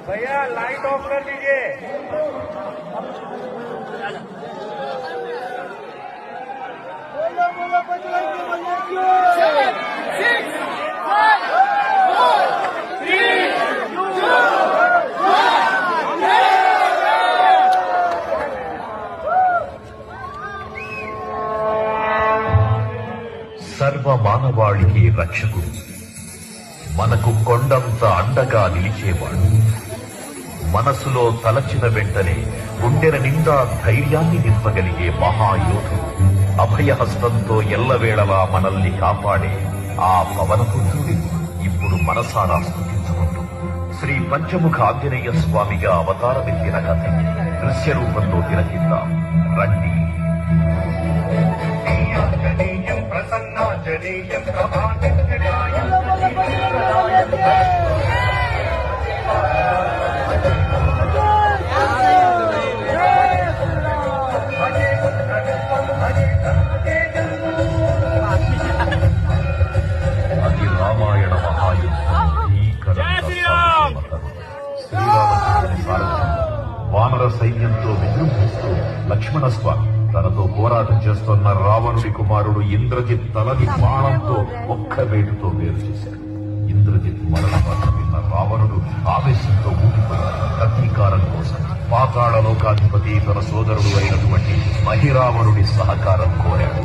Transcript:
भैया light of कर दीजिए। సర్వ మానవాళికి రక్షకుడు, మనకు కొండంత అండగా నిలిచేవాడు, మనసులో తలచిన వెంటనే గుండెల నిండా ధైర్యాన్ని నింపగలిగే మహాయోధుడు, అభయహస్తంతో ఎల్లవేళలా మనల్ని కాపాడే ఆ పవనపుత్రుడి ఇప్పుడు మనసారా స్తుతించుకుంటూ శ్రీ పంచముఖ ఆంజనేయ స్వామిగా అవతారమెత్తిన కథ దృశ్య రూపంలో తిలకిద్దాం రండి. ప్రసన్నాంజనేయం అది రామాయణ మహాయుద్ధం శ్రీరామచంద్రుని సారథ్యం వానర సైన్యంతో విజృంభిస్తూ లక్ష్మణస్వామి తనతో పోరాటం చేస్తున్న రావణుడి కుమారుడు ఇంద్రజిత్ తలని బాణంతో ఒక్క వేటుతో వేరు చేశాడు. ఇంద్రజిత్ మరణ వార్త విన్న రావణుడు ఆవేశంతో ఊగిపోయాడు. ప్రతీకారం కోసం పాతాళ లోకాధిపతి తన సోదరుడు అయినటువంటి మహిరావణుడి సహకారం కోరాడు.